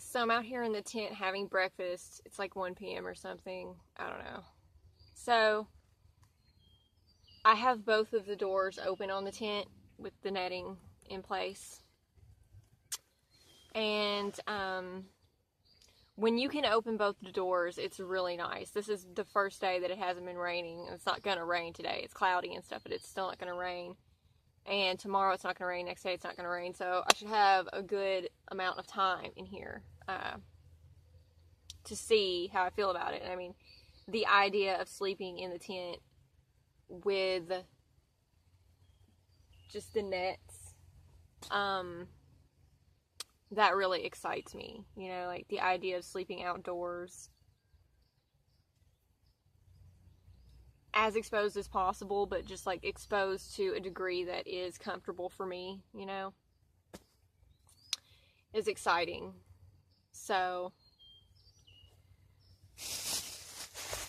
So I'm out here in the tent having breakfast. It's like 1 p.m. or something. I don't know. So I have both of the doors open on the tent with the netting in place. And when you can open both the doors, it's really nice. This is the first day that it hasn't been raining. It's not going to rain today. It's cloudy and stuff, but it's still not going to rain. And tomorrow it's not going to rain. Next day it's not going to rain. So I should have a good amount of time in here to see how I feel about it. I mean, the idea of sleeping in the tent with just the nets, that really excites me. You know, like the idea of sleeping outdoors as exposed as possible, but just like exposed to a degree that is comfortable for me, you know, is exciting. So,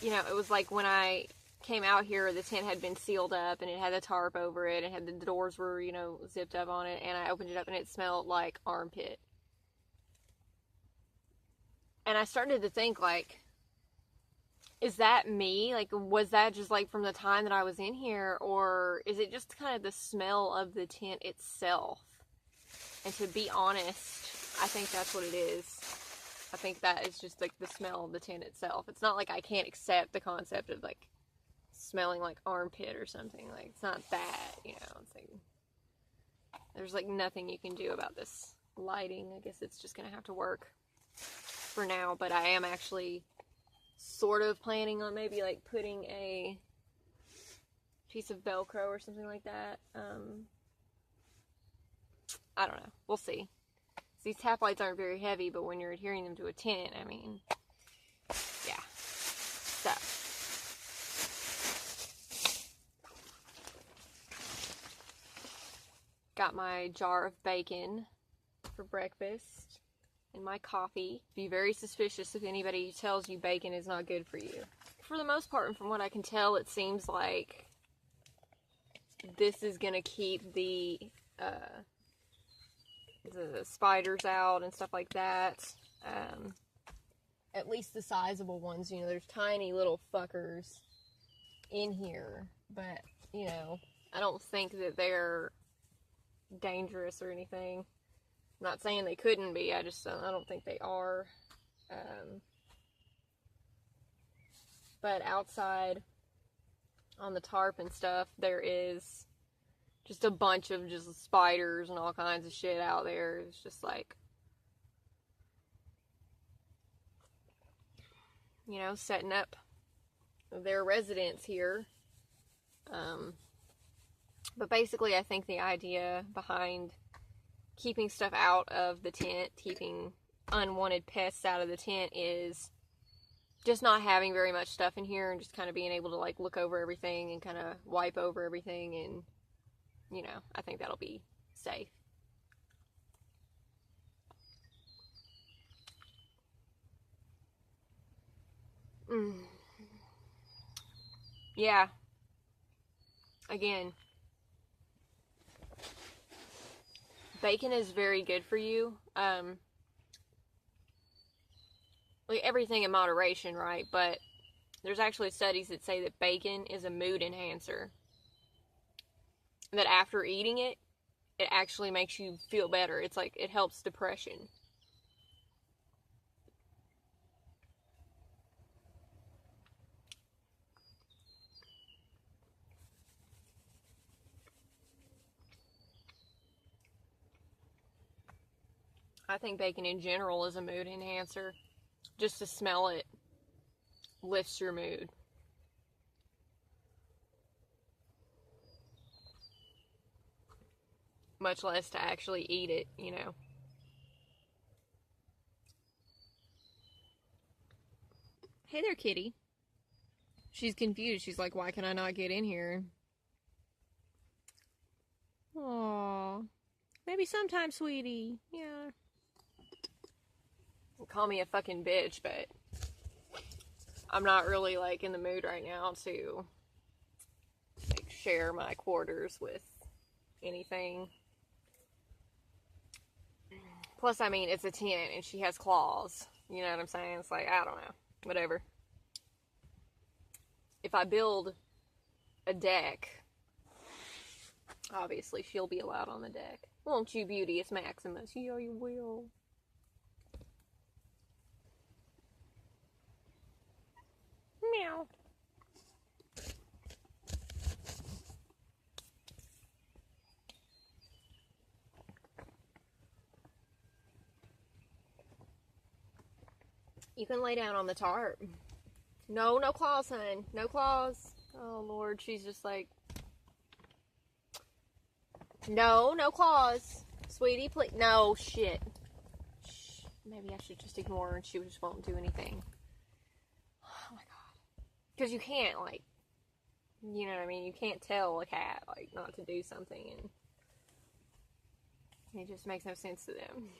you know, it was like when I came out here, the tent had been sealed up and it had a tarp over it and the doors were, you know, zipped up on it, and I opened it up and it smelled like armpit. And I started to think, like, is that me? Like, was that just like from the time that I was in here, or is it just kind of the smell of the tent itself? And to be honest, I think that's what it is. I think that is just like the smell of the tent itself. It's not like I can't accept the concept of like smelling like armpit or something. Like, it's not that, you know. It's like there's like nothing you can do about this lighting. I guess it's just gonna have to work for now. But I am actually sort of planning on maybe like putting a piece of Velcro or something like that. I don't know. We'll see. These tap lights aren't very heavy, but when you're adhering them to a tent, I mean, yeah. So, got my jar of bacon for breakfast and my coffee. Be very suspicious if anybody tells you bacon is not good for you. For the most part, and from what I can tell, it seems like this is gonna keep the spiders out and stuff like that. At least the sizable ones. You know, there's tiny little fuckers in here, but, you know, I don't think that they're dangerous or anything. I'm not saying they couldn't be, I don't think they are. But outside on the tarp and stuff, there is just a bunch of just spiders and all kinds of shit out there. It's just like, you know, setting up their residence here. But basically, I think the idea behind keeping stuff out of the tent, keeping unwanted pests out of the tent, is just not having very much stuff in here and just kind of being able to like look over everything and kind of wipe over everything, and, you know, I think that'll be safe. Yeah. Again, bacon is very good for you. Like everything in moderation, right? But there's actually studies that say that bacon is a mood enhancer. That after eating it, it actually makes you feel better. It's like, it helps depression. I think bacon in general is a mood enhancer. Just to smell it lifts your mood. Much less to actually eat it, you know. Hey there, kitty. She's confused. She's like, why can I not get in here? Aww. Maybe sometime, sweetie. Yeah. Call me a fucking bitch, but I'm not really like in the mood right now to like share my quarters with anything. Plus, I mean, it's a tent and she has claws. You know what I'm saying? It's like, I don't know. Whatever. If I build a deck, obviously she'll be allowed on the deck. Won't you, Beauteous Maximus? Yeah, you will. Meow. You can lay down on the tarp. No, no claws, hun. No claws. Oh, Lord. She's just like, no, no claws. Sweetie, please. No, shit. Shh. Maybe I should just ignore her and she just won't do anything. Oh, my God. Because you can't, like, you know what I mean? You can't tell a cat, like, not to do something. And it just makes no sense to them.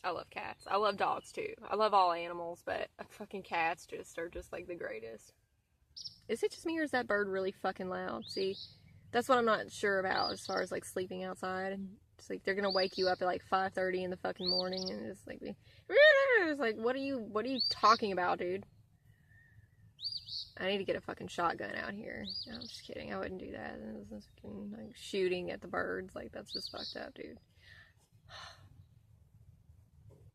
I love cats. I love dogs too. I love all animals, but fucking cats are just like the greatest. Is it just me or is that bird really fucking loud? See, that's what I'm not sure about as far as like sleeping outside. It's like they're gonna wake you up at like 5:30 in the fucking morning and it's like what are you talking about, dude? I need to get a fucking shotgun out here. No, I'm just kidding. I wouldn't do that. This is fucking like shooting at the birds. Like that's just fucked up, dude.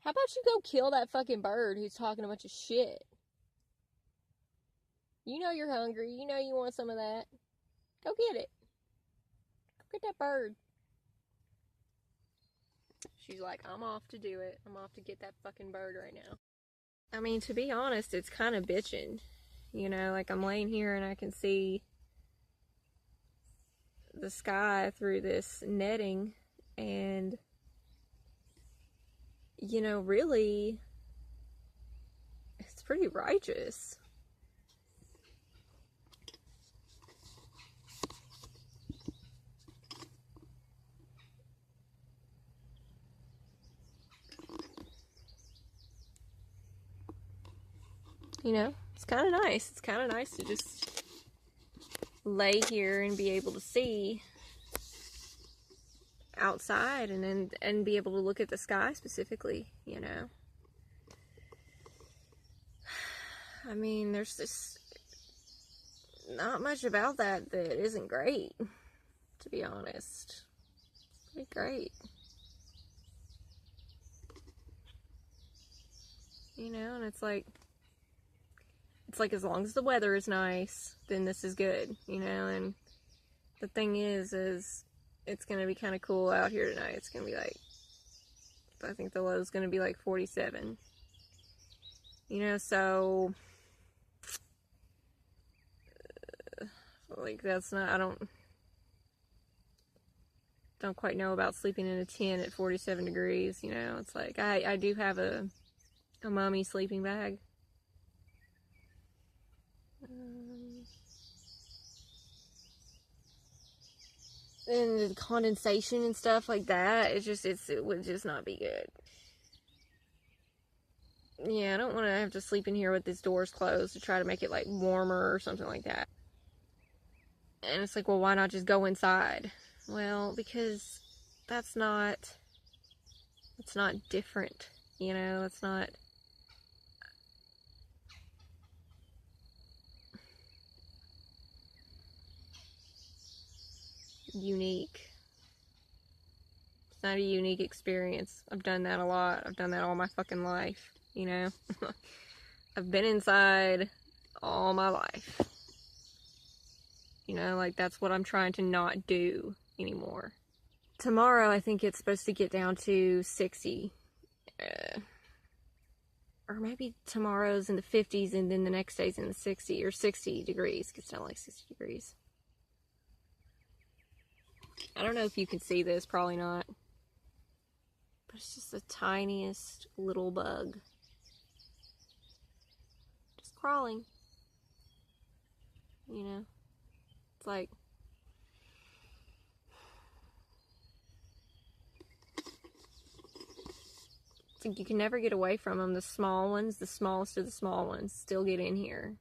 How about you go kill that fucking bird who's talking a bunch of shit? You know you're hungry. You know you want some of that. Go get it. Go get that bird. She's like, I'm off to do it. I'm off to get that fucking bird right now. I mean, to be honest, it's kind of bitching. You know, like I'm laying here and I can see the sky through this netting and you know, really, it's pretty righteous. You know, it's kind of nice. It's kind of nice to just lay here and be able to see outside and be able to look at the sky specifically, you know. I mean, there's just not much about that isn't great, to be honest. It's pretty great. You know, and it's like as long as the weather is nice, then this is good, you know, and the thing is it's going to be kind of cool out here tonight. It's going to be like, I think the low is going to be like 47. You know, so, like, that's not, I don't quite know about sleeping in a tent at 47 degrees, you know. It's like, I do have a mommy sleeping bag. And the condensation and stuff like that, it would just not be good. Yeah, I don't want to have to sleep in here with these doors closed to try to make it like warmer or something like that. And it's like, well, why not just go inside? Well, because that's not different, you know, it's not unique. It's not a unique experience. I've done that a lot. I've done that all my fucking life, you know. I've been inside all my life. You know, like that's what I'm trying to not do anymore. Tomorrow, I think it's supposed to get down to 60. Or maybe tomorrow's in the 50s and then the next day's in the 60 or 60 degrees. Gets down like 60 degrees. I don't know if you can see this, probably not. But it's just the tiniest little bug. Just crawling. You know? It's like... it's like you can never get away from them. The small ones, the smallest of the small ones, still get in here.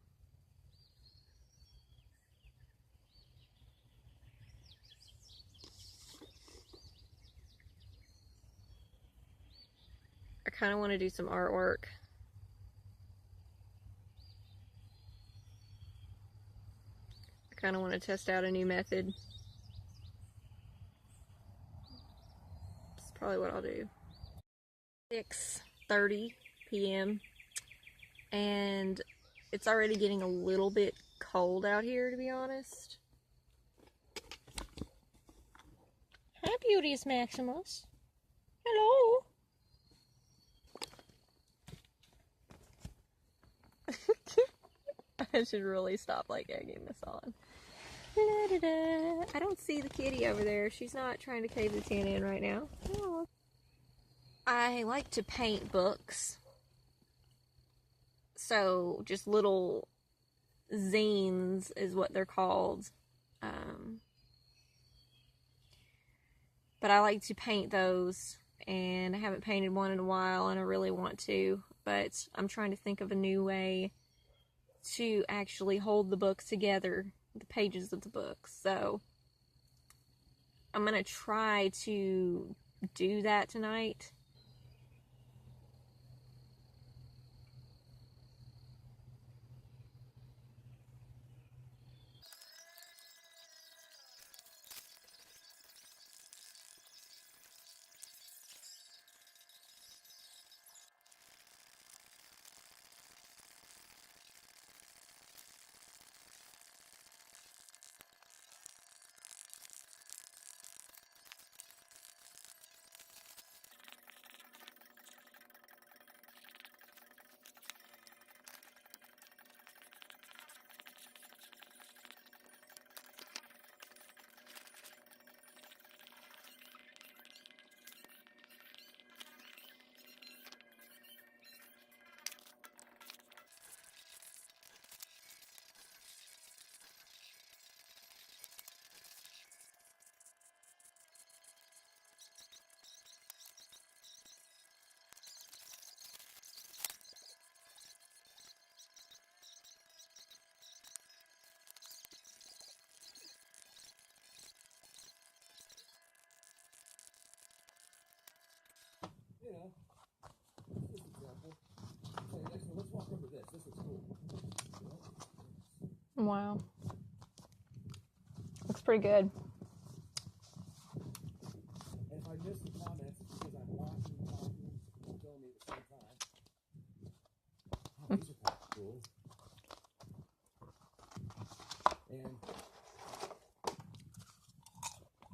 kind of want to do some artwork. I kind of want to test out a new method. That's probably what I'll do. 6:30 p.m. and it's already getting a little bit cold out here, to be honest. Hi, Beauteous Maximus. Hello. I should really stop like egging this on. Da, da, da. I don't see the kitty over there. She's not trying to cave the tin in right now. Oh. I like to paint books. So just little zines is what they're called. But I like to paint those, and I haven't painted one in a while, and I really want to, but I'm trying to think of a new way to actually hold the books together, the pages of the books. So I'm gonna try to do that tonight. You know, this example. Okay, next one, let's walk over this. This looks cool. Wow. Looks pretty good. And if I miss the comments, it's because I'm watching and filming at the same time. Oh, these are kind of cool. And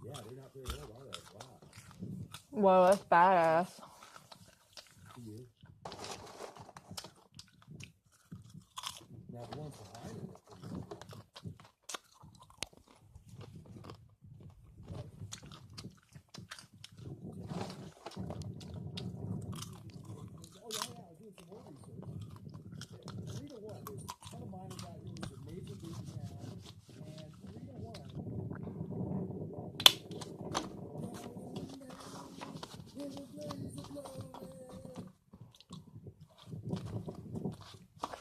yeah, they're not very old, are they? Wow. Whoa, that's badass. To you. Now the ones behind it are pretty old. Oh yeah, I was doing some more research. 3-to-1. There's a ton of miners out here. There's a major big town, and 3-to-1.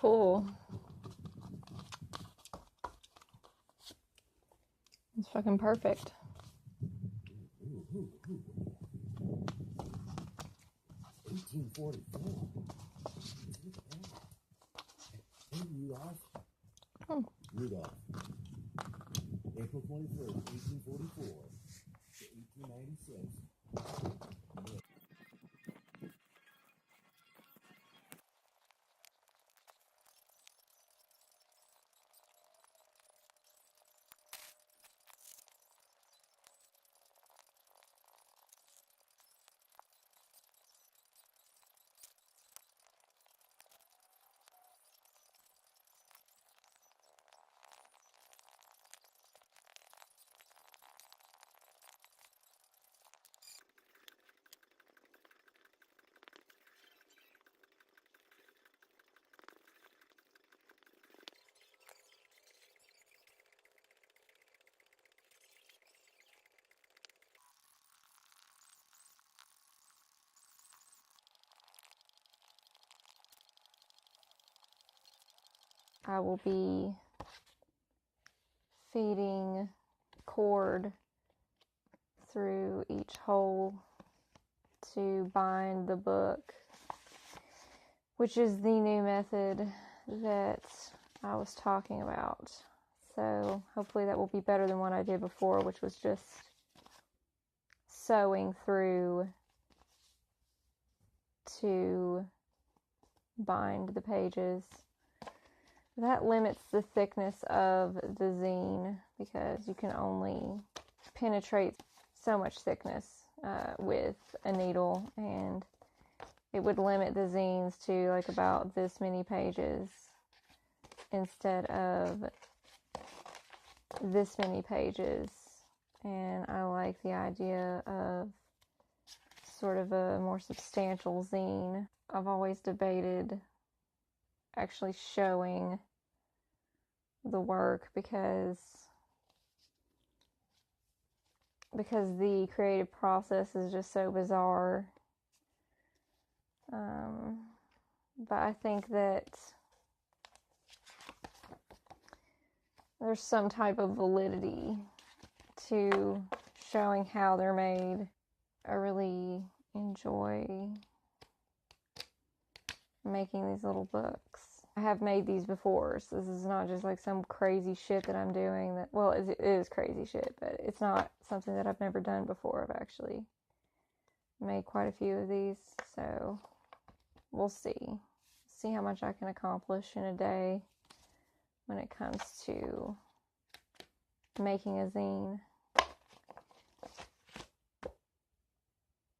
Cool. It's fucking perfect. 1844. Look at that. Hey, Rudolph. Oh. Rudolph. April 21st, 1844 to 1896. I will be feeding cord through each hole to bind the book which is the new method that I was talking about. So hopefully that will be better than what I did before, which was just sewing through to bind the pages. That limits the thickness of the zine because you can only penetrate so much thickness with a needle, and it would limit the zines to like about this many pages instead of this many pages. And I like the idea of sort of a more substantial zine. I've always debated actually showing the work because the creative process is just so bizarre. But I think that there's some type of validity to showing how they're made. I really enjoy making these little books. I have made these before, so this is not just like some crazy shit that I'm doing that, well, it is crazy shit, but it's not something that I've never done before. I've actually made quite a few of these, so we'll see how much I can accomplish in a day when it comes to making a zine.